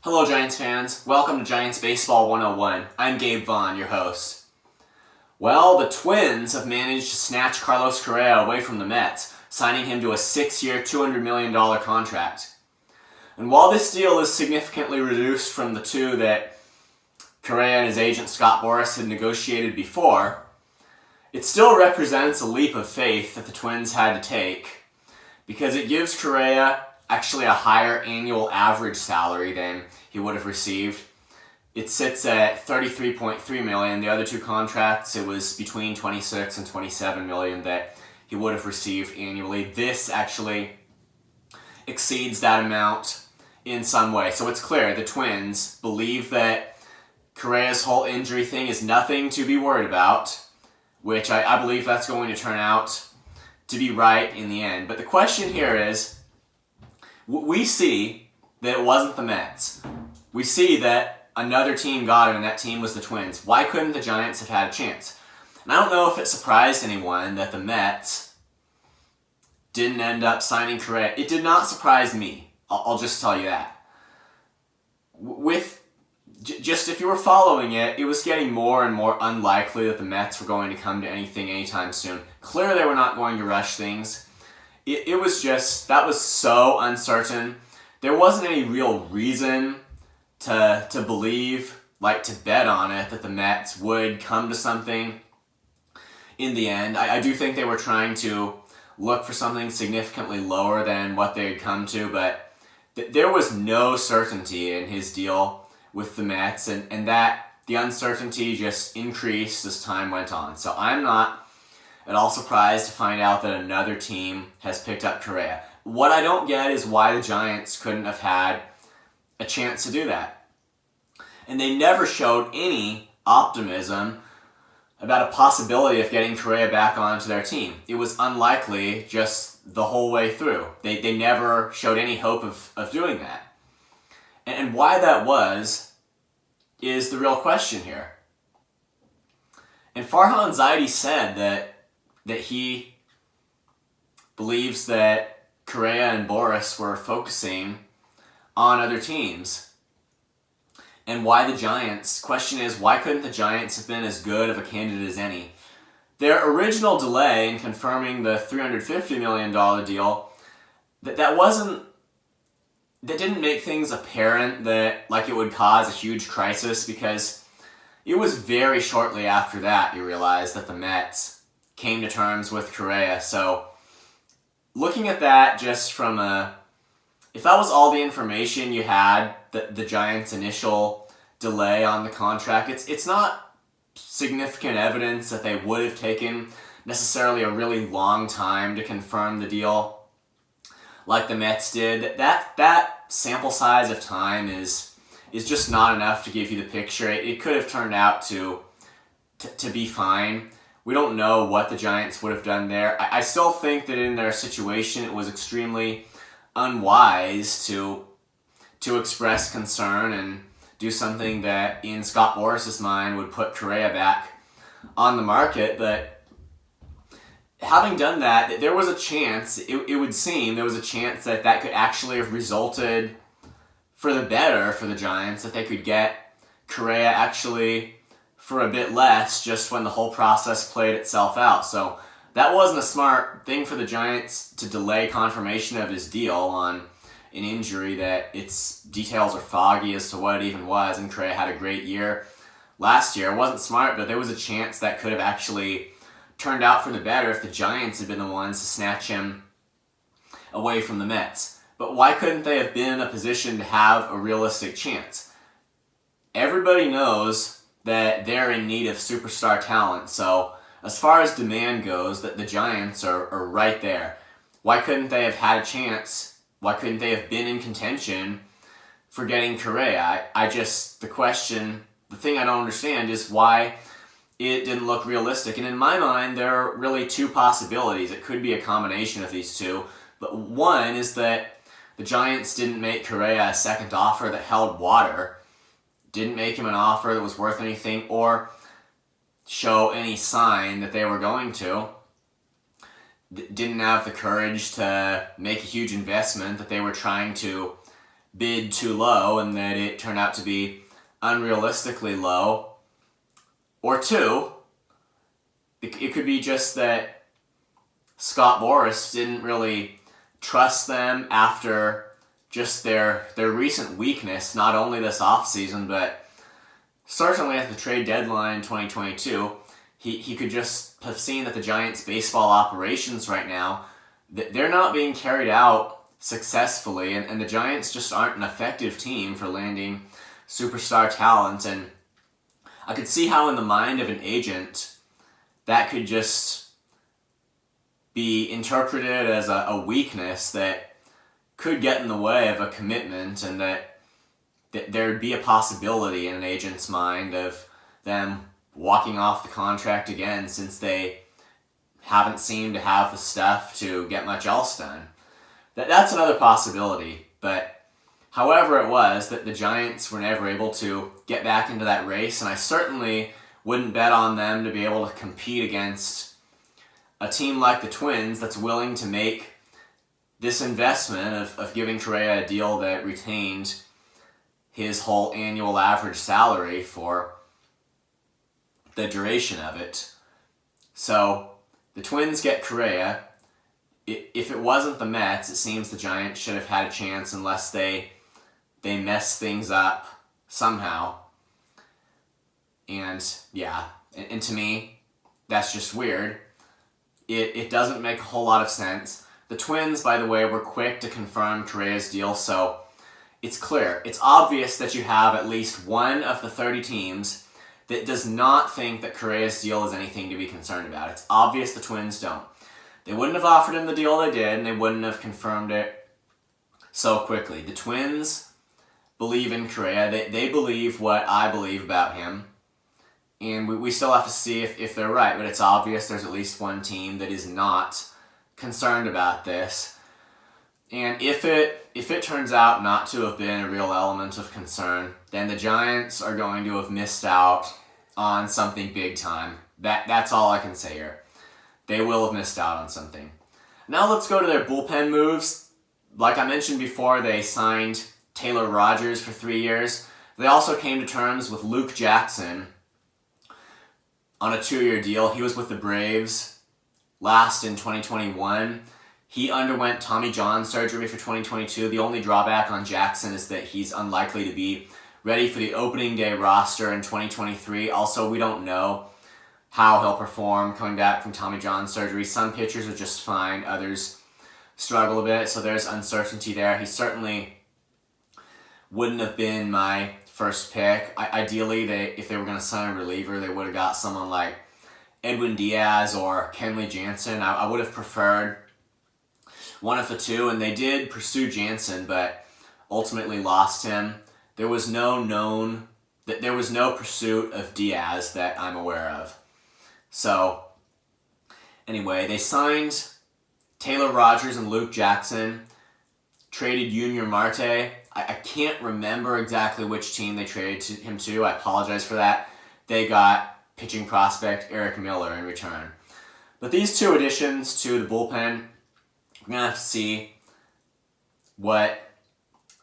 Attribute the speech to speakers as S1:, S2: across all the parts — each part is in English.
S1: Hello Giants fans, welcome to Giants Baseball 101. I'm Gabe Vaughn, your host. Well, the Twins have managed to snatch Carlos Correa away from the Mets, signing him to a 6-year, $200 million contract. And while this deal is significantly reduced from the two that Correa and his agent Scott Boras had negotiated before, it still represents a leap of faith that the Twins had to take because it gives Correa actually a higher annual average salary than he would have received. It sits at $33.3 million. The other two contracts, it was between $26 and $27 million that he would have received annually. This actually exceeds that amount in some way. So it's clear the Twins believe that Correa's whole injury thing is nothing to be worried about, which I believe that's going to turn out to be right in the end. But the question here is, we see that it wasn't the Mets. We see that another team got him, and that team was the Twins. Why couldn't the Giants have had a chance? And I don't know if it surprised anyone that the Mets didn't end up signing Correa. It did not surprise me. I'll just tell you that. Just if you were following it, it was getting more and more unlikely that the Mets were going to come to anything anytime soon. Clearly they were not going to rush things. It was just, that was so uncertain. There wasn't any real reason to believe, to bet on it, that the Mets would come to something in the end. I do think they were trying to look for something significantly lower than what they had come to, but there was no certainty in his deal with the Mets, and that the uncertainty just increased as time went on. So I'm not at all surprised to find out that another team has picked up Correa. What I don't get is why the Giants couldn't have had a chance to do that. And they never showed any optimism about a possibility of getting Correa back onto their team. It was unlikely just the whole way through. They never showed any hope of doing that. And why that was is the real question here. And Farhan Zaidi said that he believes that Correa and Boras were focusing on other teams. And why the Giants? Question is, why couldn't the Giants have been as good of a candidate as any? Their original delay in confirming the $350 million deal, that didn't make things apparent that it would cause a huge crisis, because it was very shortly after that you realized that the Mets came to terms with Correa. So looking at that just from if that was all the information you had, the Giants' initial delay on the contract, it's not significant evidence that they would have taken necessarily a really long time to confirm the deal like the Mets did. That sample size of time is just not enough to give you the picture. It could have turned out to be fine. We don't know what the Giants would have done there. I still think that in their situation it was extremely unwise to express concern and do something that in Scott Boras' mind would put Correa back on the market. But having done that, there was a chance, it would seem, there was a chance that could actually have resulted for the better for the Giants, that they could get Correa actually for a bit less just when the whole process played itself out. So that wasn't a smart thing for the Giants to delay confirmation of his deal on an injury that its details are foggy as to what it even was, and Correa had a great year last year. It wasn't smart, but there was a chance that could have actually turned out for the better if the Giants had been the ones to snatch him away from the Mets. But why couldn't they have been in a position to have a realistic chance? Everybody knows that they're in need of superstar talent. So as far as demand goes, that the Giants are right there. Why couldn't they have had a chance? Why couldn't they have been in contention for getting Correa? The thing I don't understand is why it didn't look realistic. And in my mind, there are really two possibilities. It could be a combination of these two. But one is that the Giants didn't make Correa a second offer that held water, didn't make him an offer that was worth anything, or show any sign that they were going to. Didn't have the courage to make a huge investment that they were trying to bid too low and that it turned out to be unrealistically low. Or two, it could be just that Scott Boras didn't really trust them after just their recent weakness, not only this offseason, but certainly at the trade deadline in 2022. He could just have seen that the Giants' baseball operations right now, they're not being carried out successfully, and the Giants just aren't an effective team for landing superstar talent. And I could see how in the mind of an agent that could just be interpreted as a weakness that could get in the way of a commitment, and that there'd be a possibility in an agent's mind of them walking off the contract again, since they haven't seemed to have the stuff to get much else done. That's another possibility, but however it was, that the Giants were never able to get back into that race, and I certainly wouldn't bet on them to be able to compete against a team like the Twins that's willing to make this investment of giving Correa a deal that retained his whole annual average salary for the duration of it. So the Twins get Correa. If it wasn't the Mets, it seems the Giants should have had a chance unless they mess things up somehow. And yeah, and to me, that's just weird. It doesn't make a whole lot of sense. The Twins, by the way, were quick to confirm Correa's deal, so it's clear. It's obvious that you have at least one of the 30 teams that does not think that Correa's deal is anything to be concerned about. It's obvious the Twins don't. They wouldn't have offered him the deal they did, and they wouldn't have confirmed it so quickly. The Twins believe in Correa. They believe what I believe about him. And we still have to see if they're right, but it's obvious there's at least one team that is not concerned about this. And if it turns out not to have been a real element of concern, then the Giants are going to have missed out on something big time. That's all I can say here. They will have missed out on something. Now let's go to their bullpen moves. Like I mentioned before, they signed Taylor Rogers for 3 years. They also came to terms with Luke Jackson on a 2-year deal. He was with the Braves last in 2021. He underwent Tommy John surgery for 2022. The only drawback on Jackson is that he's unlikely to be ready for the opening day roster in 2023. Also, we don't know how he'll perform coming back from Tommy John surgery. Some pitchers are just fine, others struggle a bit, so there's uncertainty there. He certainly wouldn't have been my first pick. Ideally, if they were going to sign a reliever, they would have got someone like Edwin Diaz or Kenley Jansen. I would have preferred one of the two, and they did pursue Jansen, but ultimately lost him. There was no pursuit of Diaz that I'm aware of. So, anyway, they signed Taylor Rogers and Luke Jackson, traded Junior Marte. I can't remember exactly which team they traded him to. I apologize for that. They got pitching prospect Eric Miller in return. But these two additions to the bullpen, we're going to have to see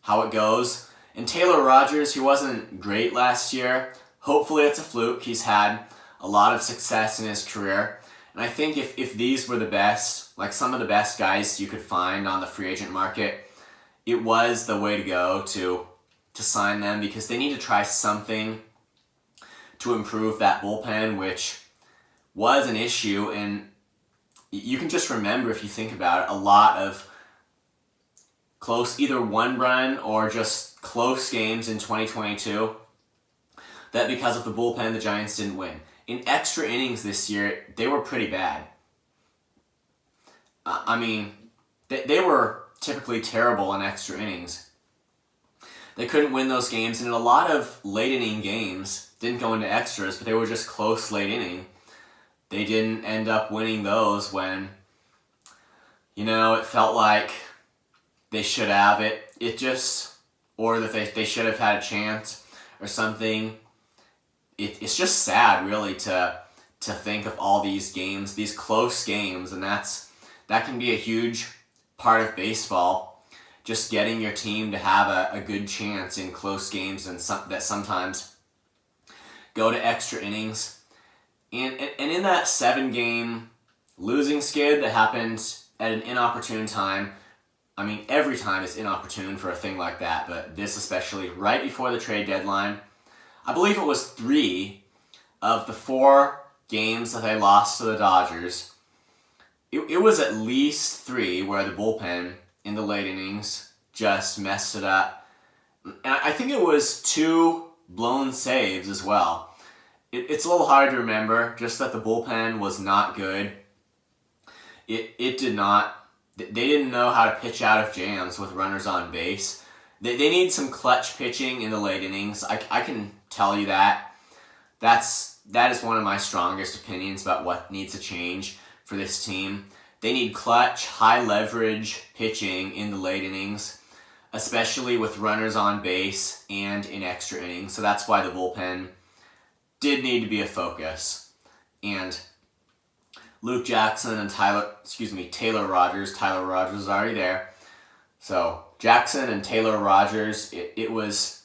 S1: how it goes. And Taylor Rogers, he wasn't great last year. Hopefully it's a fluke. He's had a lot of success in his career. And I think if these were the best, like some of the best guys you could find on the free agent market, it was the way to go to sign them, because they need to try something to improve that bullpen, which was an issue. And you can just remember, if you think about it, a lot of close, either one-run or just close games in 2022 that because of the bullpen, the Giants didn't win. In extra innings this year, they were pretty bad. They were typically terrible in extra innings. They couldn't win those games, and in a lot of late-inning games, didn't go into extras, but they were just close late-inning. They didn't end up winning those when, it felt like they should have or that they should have had a chance or something. It's just sad, really, to think of all these games, these close games, and that can be a huge part of baseball. just getting your team to have a good chance in close games and that sometimes go to extra innings. And in that 7-game losing skid that happened at an inopportune time, I mean, every time is inopportune for a thing like that, but this especially, right before the trade deadline, I believe it was 3 of the 4 games that they lost to the Dodgers. It was at least 3 where the bullpen in the late innings just messed it up. And I think it was 2 blown saves as well. It's a little hard to remember, just that the bullpen was not good. It did not. They didn't know how to pitch out of jams with runners on base. They need some clutch pitching in the late innings. I can tell you that. That is one of my strongest opinions about what needs to change for this team. They need clutch, high leverage pitching in the late innings, especially with runners on base and in extra innings. So that's why the bullpen did need to be a focus. And Luke Jackson and Taylor Rogers is already there. So Jackson and Taylor Rogers, it was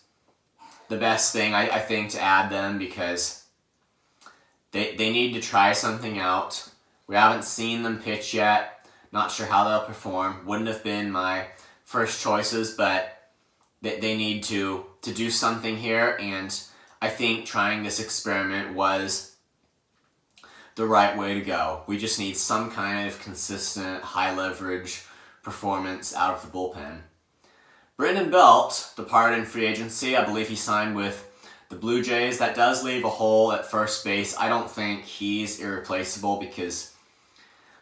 S1: the best thing, I think, to add them because they need to try something out. We haven't seen them pitch yet. Not sure how they'll perform. Wouldn't have been my first choices, but they need to do something here, and I think trying this experiment was the right way to go. We just need some kind of consistent, high-leverage performance out of the bullpen. Brandon Belt departed in free agency. I believe he signed with the Blue Jays. That does leave a hole at first base. I don't think he's irreplaceable because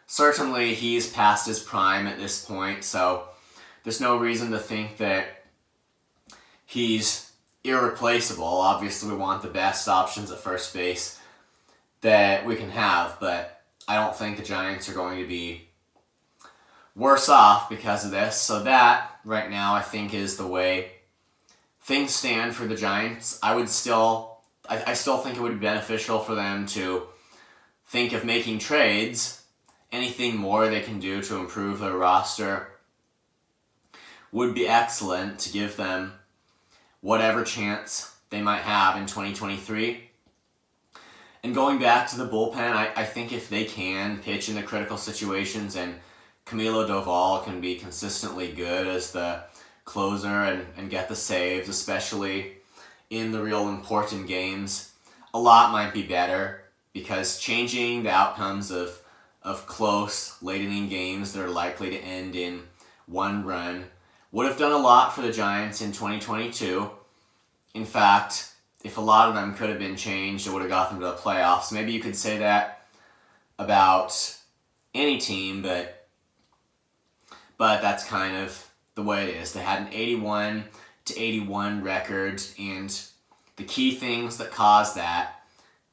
S1: certainly he's past his prime at this point, so there's no reason to think that he's irreplaceable. Obviously, we want the best options at first base that we can have, but I don't think the Giants are going to be worse off because of this. So that, right now, I think is the way things stand for the Giants. I still think it would be beneficial for them to think of making trades. Anything more they can do to improve their roster would be excellent to give them whatever chance they might have in 2023. And going back to the bullpen, I think if they can pitch in the critical situations and Camilo Doval can be consistently good as the closer and get the saves, especially in the real important games, a lot might be better because changing the outcomes of close late inning games that are likely to end in 1 run would have done a lot for the Giants in 2022. In fact, if a lot of them could have been changed, it would have got them to the playoffs. Maybe you could say that about any team, but that's kind of the way it is. They had an 81-81 record, and the key things that caused that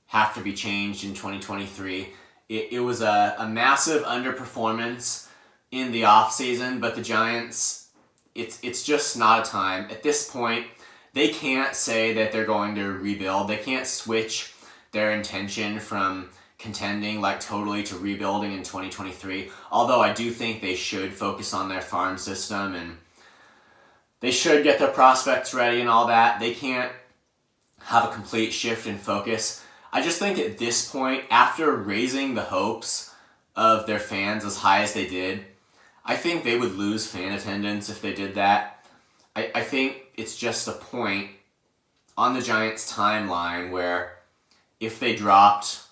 S1: have to be changed in 2023. It was a massive underperformance in the offseason, but the Giants, it's just not a time. At this point, they can't say that they're going to rebuild. They can't switch their intention from contending totally to rebuilding in 2023. Although I do think they should focus on their farm system and they should get their prospects ready and all that. They can't have a complete shift in focus. I just think at this point, after raising the hopes of their fans as high as they did, I think they would lose fan attendance if they did that. I think it's just a point on the Giants' timeline where if they dropped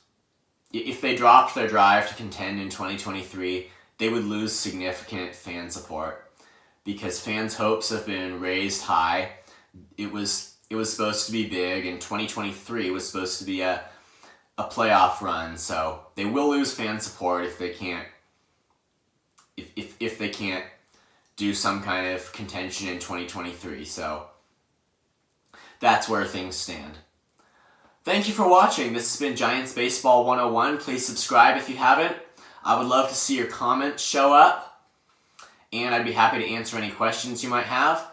S1: their drive to contend in 2023, they would lose significant fan support because fans' hopes have been raised high. It was supposed to be big, and 2023 was supposed to be a playoff run. So they will lose fan support if they can't if they can't do some kind of contention in 2023. So that's where things stand. Thank you for watching. This has been Giants Baseball 101. Please subscribe if you haven't. I would love to see your comments show up, and I'd be happy to answer any questions you might have.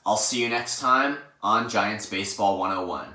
S1: I'll see you next time on Giants Baseball 101.